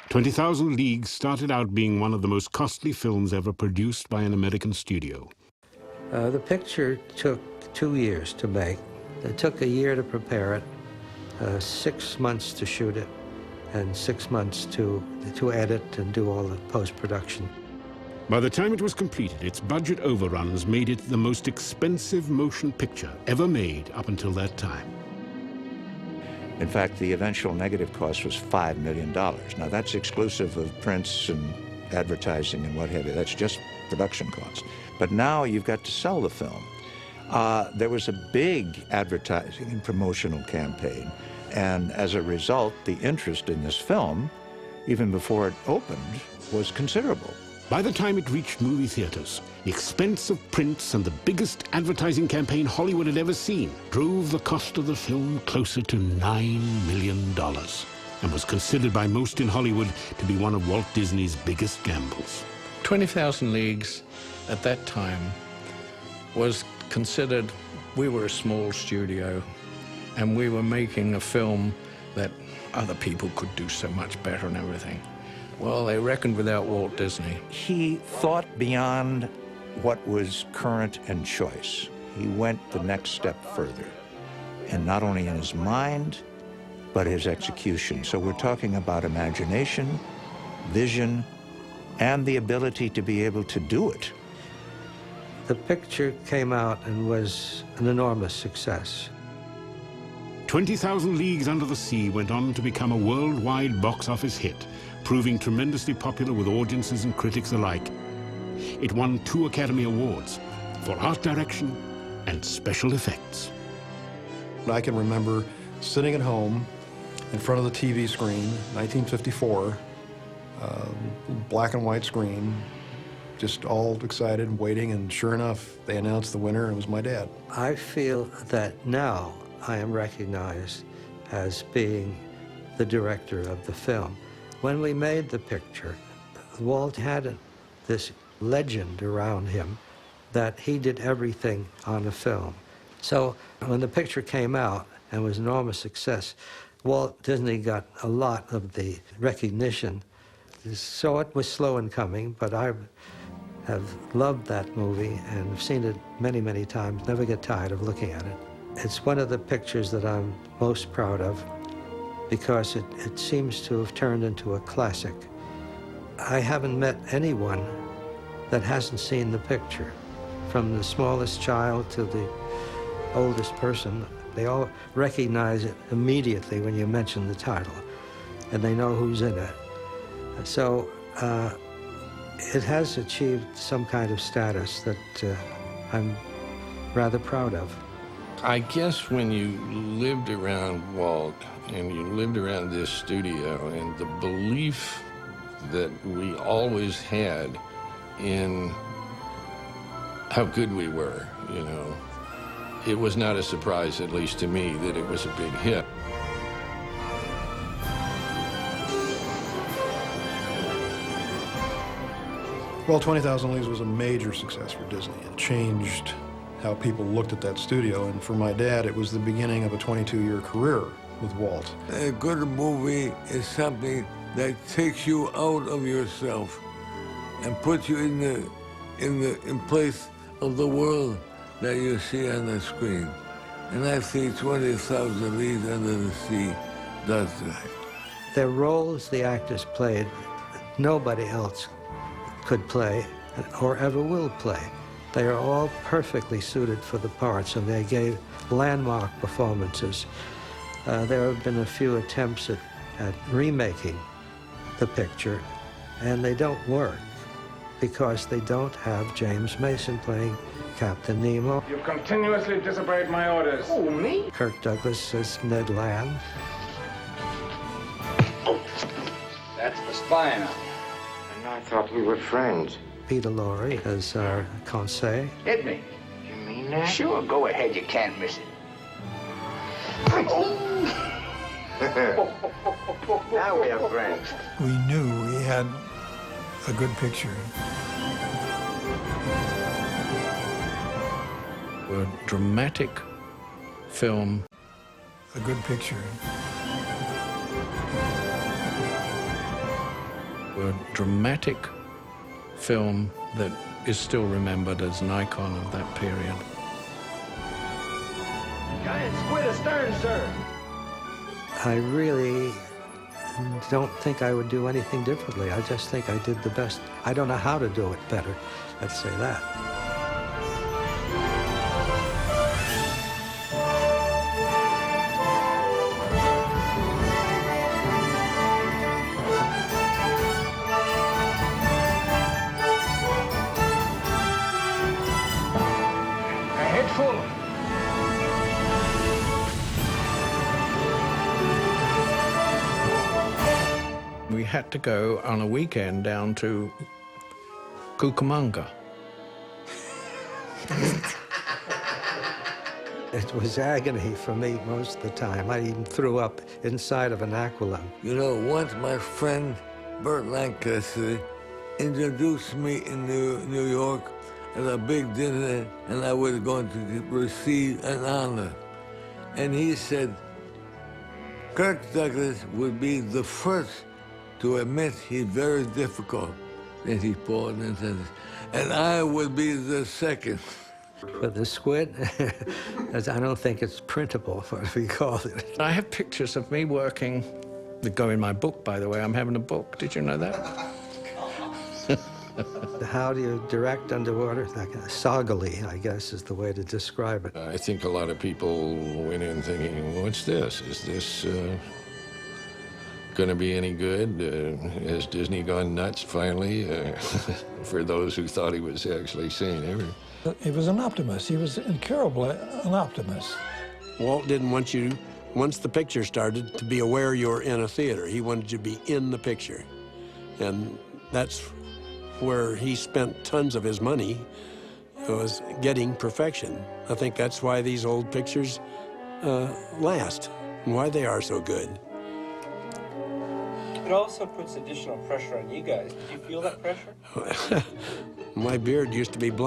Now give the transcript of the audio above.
20,000 Leagues started out being one of the most costly films ever produced by an American studio. The picture took 2 years to make. It took a year to prepare it, 6 months to shoot it, and 6 months to edit and do all the post-production. By the time it was completed, its budget overruns made it the most expensive motion picture ever made up until that time. In fact, the eventual negative cost was $5 million. Now, that's exclusive of prints and advertising and what have you. That's just production costs. But now you've got to sell the film. There was a big advertising and promotional campaign, and as a result, the interest in this film, even before it opened, was considerable. By the time it reached movie theaters, the expense of prints and the biggest advertising campaign Hollywood had ever seen drove the cost of the film closer to $9 million and was considered by most in Hollywood to be one of Walt Disney's biggest gambles. 20,000 Leagues at that time was considered, we were a small studio and we were making a film that other people could do so much better and everything. Well, they reckoned without Walt Disney. He thought beyond what was current and choice. He went the next step further, and not only in his mind, but his execution. So we're talking about imagination, vision, and the ability to be able to do it. The picture came out and was an enormous success. 20,000 Leagues Under the Sea went on to become a worldwide box office hit, proving tremendously popular with audiences and critics alike. It won 2 Academy Awards for art direction and special effects. I can remember sitting at home in front of the TV screen, 1954, black and white screen, just all excited, waiting, and sure enough, they announced the winner, and it was my dad. I feel that now I am recognized as being the director of the film. When we made the picture, Walt had this legend around him that he did everything on the film. So when the picture came out and was an enormous success, Walt Disney got a lot of the recognition. So it was slow in coming, but I have loved that movie and have seen it many, many times, never get tired of looking at it. It's one of the pictures that I'm most proud of, because it seems to have turned into a classic. I haven't met anyone that hasn't seen the picture, from the smallest child to the oldest person. They all recognize it immediately when you mention the title, and they know who's in it. So it has achieved some kind of status that I'm rather proud of. I guess when you lived around Walt and you lived around this studio, and the belief that we always had in how good we were, you know, it was not a surprise, at least to me, that it was a big hit. Well, 20,000 Leagues was a major success for Disney. It changed how people looked at that studio, and for my dad, it was the beginning of a 22-year career with Walt. A good movie is something that takes you out of yourself and puts you in place of the world that you see on the screen. And I think 20,000 Leagues Under the Sea does that. The roles the actors played, nobody else could play or ever will play. They are all perfectly suited for the parts, and they gave landmark performances. There have been a few attempts at remaking the picture, and they don't work because they don't have James Mason playing Captain Nemo. You continuously disobeyed my orders. Oh, me? Kirk Douglas as Ned Land. That's the spy now. And I thought we were friends. Peter Lorre as our Conseil. Hit me. You mean that? Sure, go ahead, you can't miss it. Now we are friends. We knew we had a good picture. A dramatic film. A good picture. A dramatic film that is still remembered as an icon of that period. Giant squid astern, sir. I really don't think I would do anything differently. I just think I did the best. I don't know how to do it better. Let's say that. A head full. We had to go on a weekend down to Cucamonga. It was agony for me most of the time. I even threw up inside of an aqualung. You know, once my friend Burt Lancaster introduced me in New York at a big dinner, and I was going to receive an honor. And he said, Kirk Douglas would be the first to admit he's very difficult. And he paused and said, and I would be the second. But the squid, I don't think it's printable, what we call it. I have pictures of me working, that go in my book, by the way. I'm having a book. Did you know that? How do you direct underwater? Like soggily, I guess, is the way to describe it. I think a lot of people went in thinking, what's this? Is this going to be any good? Has Disney gone nuts finally? For those who thought he was actually seeing everything. He was an optimist. He was incurably an optimist. Walt didn't want you, once the picture started, to be aware you were in a theater. He wanted you to be in the picture. And that's where he spent tons of his money, was getting perfection. I think that's why these old pictures last, and why they are so good. It also puts additional pressure on you guys. Did you feel that pressure? My beard used to be blonde.